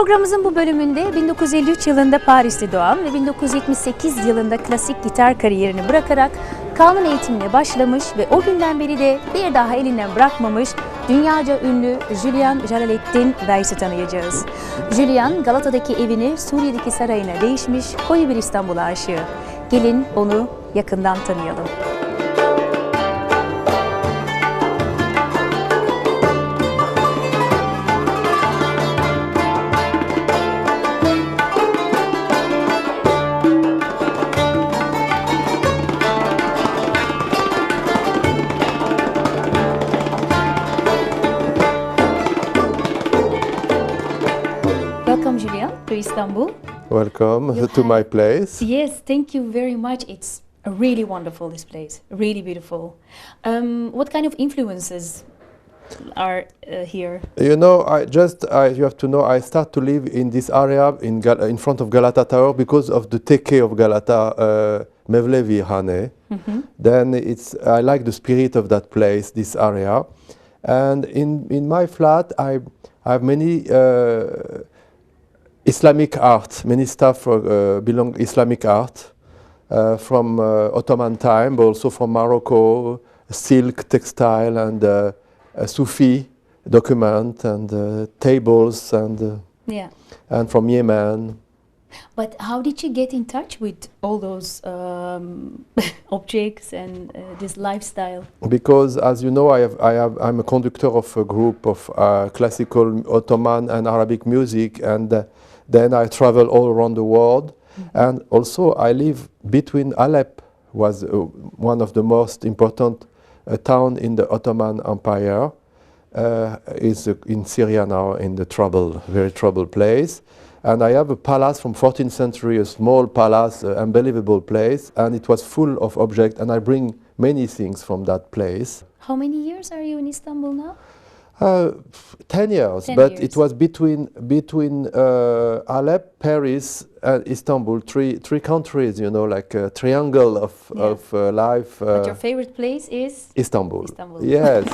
Programımızın bu bölümünde 1953 yılında Paris'te doğan ve 1978 yılında klasik gitar kariyerini bırakarak kanun eğitimine başlamış ve o günden beri de bir daha elinden bırakmamış dünyaca ünlü Julian Jalalettin Weiss'i tanıyacağız. Julian, Galata'daki evini Suriye'deki sarayına değişmiş koyu bir İstanbul aşığı. Gelin onu yakından tanıyalım. Welcome, Julian, to Istanbul. Welcome to my place. Yes, thank you very much. It's really wonderful, this place, really beautiful. What kind of influences are here? You know, you have to know, I start to live in this area in front of Galata Tower because of the teke of Galata, Mevlevi Hane. Then I like the spirit of that place, this area. And in my flat, I have many Islamic art, many stuff belong Islamic art from Ottoman time, but also from Morocco, silk, textile, and Sufi document, and tables, and from Yemen. But how did you get in touch with all those objects and this lifestyle? Because, as you know, I'm a conductor of a group of classical Ottoman and Arabic music, and then I travel all around the world. And also I live between Alep, was one of the most important town in the Ottoman Empire, is in Syria now, in the very troubled place. And I have a palace from 14th century, a small palace, unbelievable place, and it was full of objects, and I bring many things from that place. How many years are you in Istanbul now? 10 years, 10 but years. it was between Alep, Paris, and Istanbul, three countries, you know, like a triangle of life. But your favorite place is? Istanbul. Istanbul. Yes.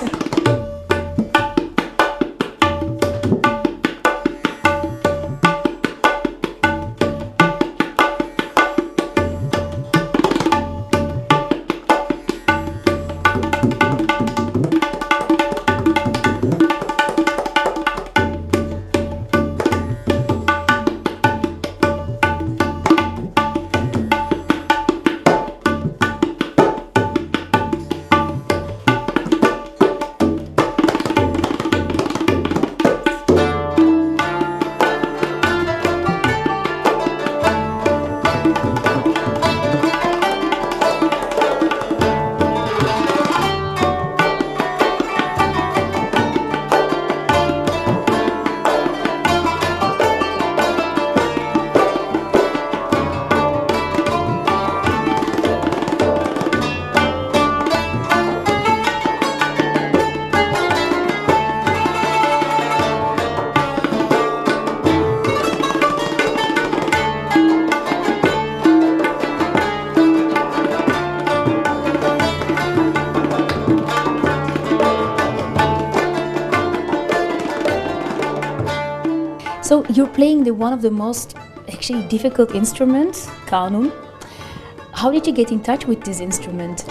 So you're playing one of the most actually difficult instruments, kanun. How did you get in touch with this instrument?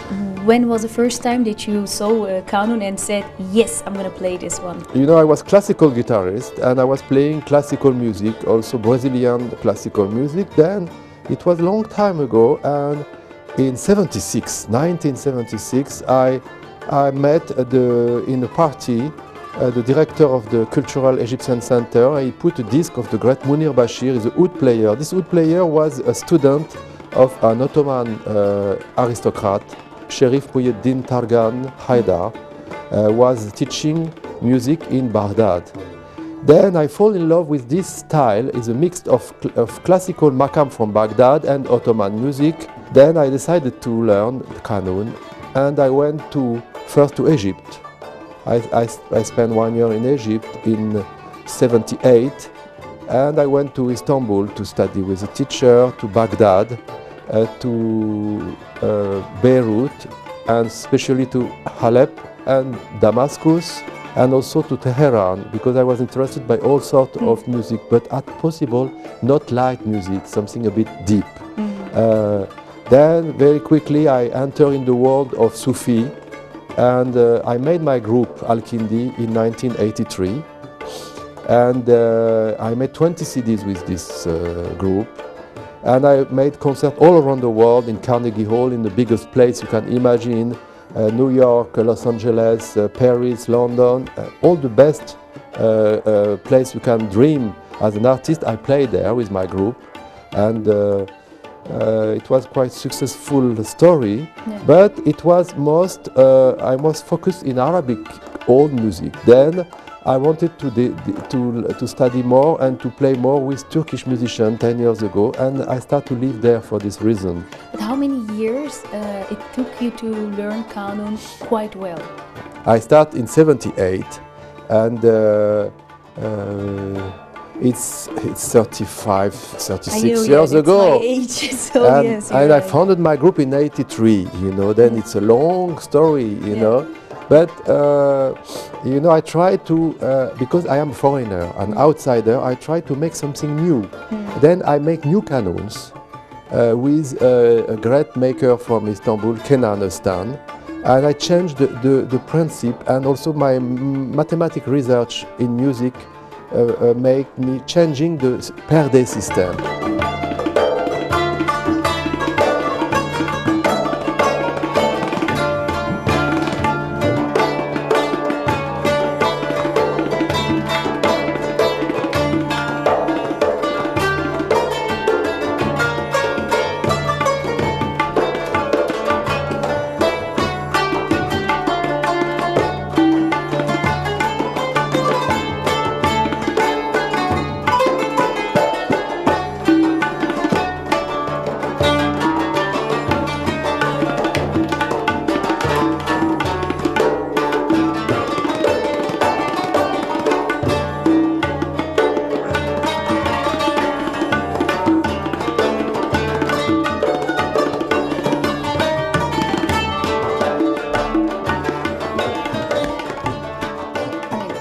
When was the first time that you saw kanun and said, yes, I'm going to play this one? You know, I was classical guitarist, and I was playing classical music, also Brazilian classical music. Then it was a long time ago, and in 1976, I met in a party the director of the Cultural Egyptian Center. He put a disc of the great Munir Bashir, he's a oud player. This oud player was a student of an Ottoman aristocrat, Sherif Pouyeddin Targan Haidar, was teaching music in Baghdad. Then I fall in love with this style. It's a mix of classical makam from Baghdad and Ottoman music. Then I decided to learn kanun, and I went first to Egypt. I spent 1 year in Egypt in 78, and I went to Istanbul to study with a teacher, to Baghdad, to Beirut, and especially to Halep and Damascus and also to Tehran, because I was interested by all sorts of music, but at possible not light music, something a bit deep. Then very quickly I entered in the world of Sufi, and I made my group Al-Kindi in 1983, and I made 20 CDs with this group, and I made concerts all around the world, in Carnegie Hall, in the biggest place you can imagine, New York, Los Angeles, Paris, London, all the best place you can dream as an artist. I played there with my group, and it was quite successful story, but it was I was focused in Arabic old music. Then I wanted to study more and to play more with Turkish musicians 10 years ago, and I started to live there for this reason. But how many years it took you to learn Kanun quite well? I started in 78, and it's 35, 36 years ago. My age, so and yes, and I right. founded my group in 83, you know, then it's a long story, you know. But, you know, I try to, because I am a foreigner, an outsider, I try to make something new. Then I make new canons with a great maker from Istanbul, Kenan Öztan. And I changed the principle, and also my mathematical research in music make me changing the per day system.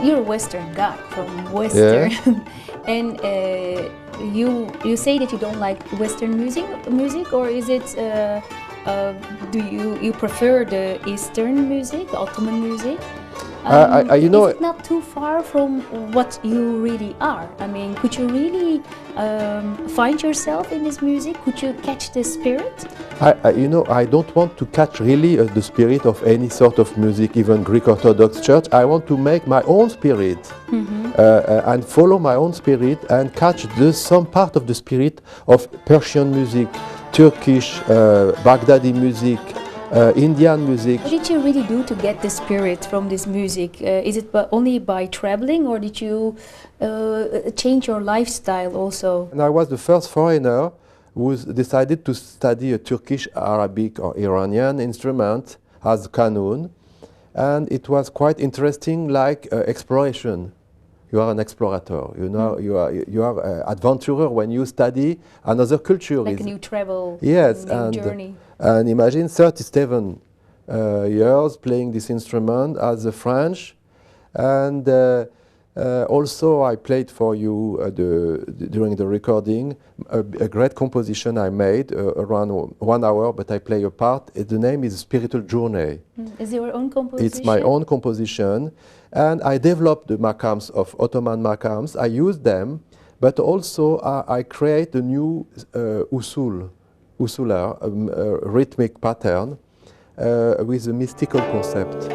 You're a Western guy from Western, and you say that you don't like Western music, or is it? Do you prefer the Eastern music, Ottoman music? You know, is it not too far from what you really are? I mean, could you really find yourself in this music? Could you catch the spirit? you know, I don't want to catch really the spirit of any sort of music, even Greek Orthodox Church. I want to make my own spirit and follow my own spirit and catch some part of the spirit of Persian music, Turkish, Baghdadi music, Indian music. What did you really do to get the spirit from this music? Is it only by traveling, or did you change your lifestyle also? And I was the first foreigner who decided to study a Turkish, Arabic or Iranian instrument as kanun, and it was quite interesting, like exploration. You are an explorator, you know, you are an adventurer when you study another culture. Like a new travel, yes, new journey. And imagine 37 years playing this instrument as a French, and also I played for you during the recording a great composition I made around 1 hour, but I play a part. The name is Spiritual Journey. Is it your own composition? It's my own composition, and I developed the makams of Ottoman makams. I use them, but also I create a new usular, rhythmic pattern with a mystical concept.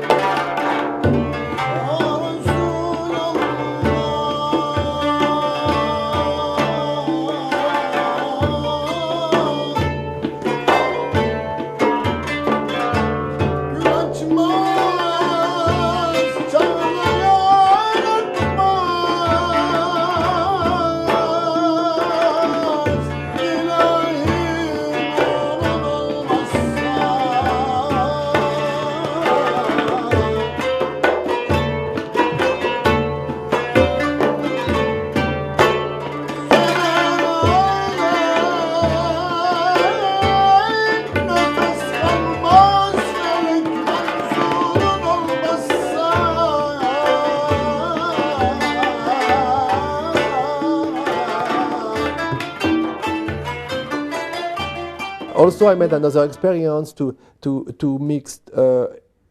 Also, I made another experience to mix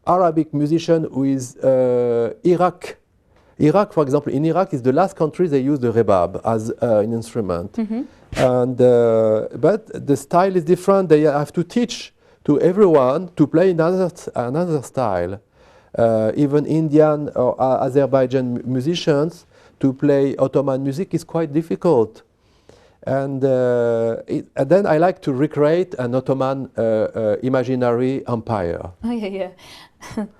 Arabic musician with Iraq. Iraq, for example, in Iraq is the last country they use the rebab as an instrument. And but the style is different. They have to teach to everyone to play another style. Even Indian or Azerbaijan musicians to play Ottoman music is quite difficult. And then I like to recreate an Ottoman imaginary empire. Oh, yeah.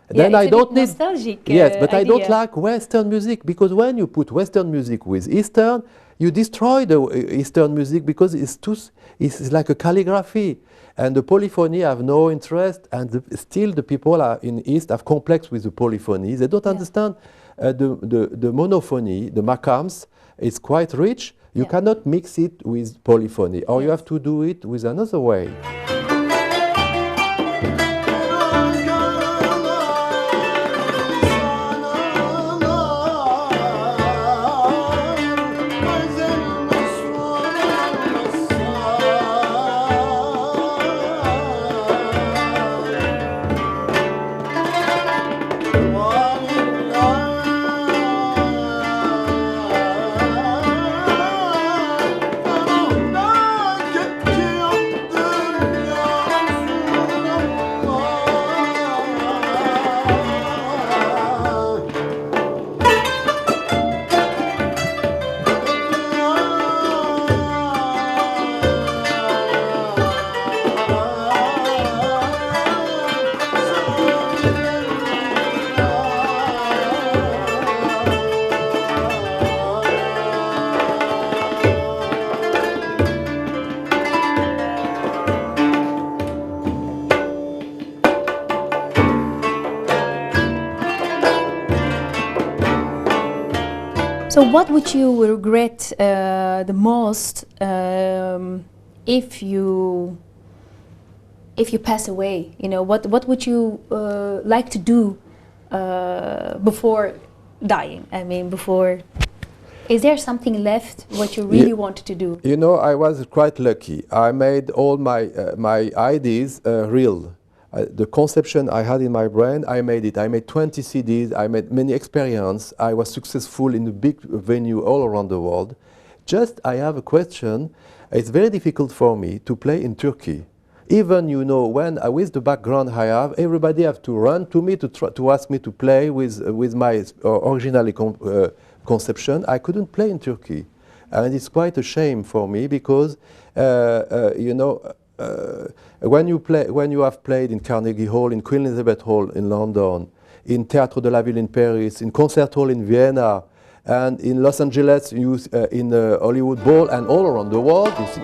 Then yeah, I don't need nostalgic. Yes, but I don't idea. like Western music, because when you put Western music with Eastern, you destroy the Eastern music, because it's like a calligraphy, and the polyphony have no interest, and still the people in East have complex with the polyphony. They don't understand the monophony, the makams. It's quite rich. You cannot mix it with polyphony, or you have to do it with another way. So what would you regret the most if you pass away? You know, what would you like to do before dying? I mean, before. Is there something left what you really wanted to do? You know, I was quite lucky. I made all my ideas real. The conception I had in my brain, I made it. I made 20 CDs, I made many experiences. I was successful in a big venue all around the world. Just, I have a question. It's very difficult for me to play in Turkey. Even, you know, when with the background I have, everybody have to run to me to ask me to play with my original conception. I couldn't play in Turkey. And it's quite a shame for me, because, you know, when you have played in Carnegie Hall, in Queen Elizabeth Hall in London, in Théâtre de la Ville in Paris, in Concert Hall in Vienna, and in Los Angeles, in the Hollywood Bowl, and all around the world, you see.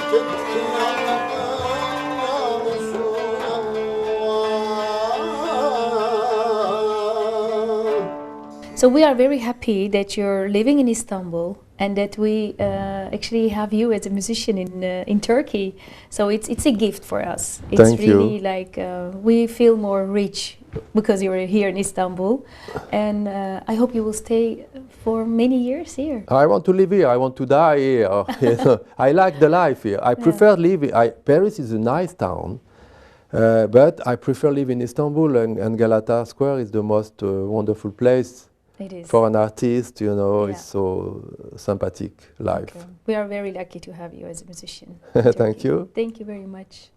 So we are very happy that you're living in Istanbul and that we actually have you as a musician in Turkey. So it's a gift for us. It's Thank really you. like we feel more rich because you're here in Istanbul, and I hope you will stay for many years here. I want to live here. I want to die here. You know, I like the life here. I prefer living. Paris is a nice town, but I prefer living in Istanbul, and Galata Square is the most wonderful place. It is. For an artist, you know, Yeah. it's so sympathetic life. Okay. We are very lucky to have you as a musician. Thank you. Thank you very much.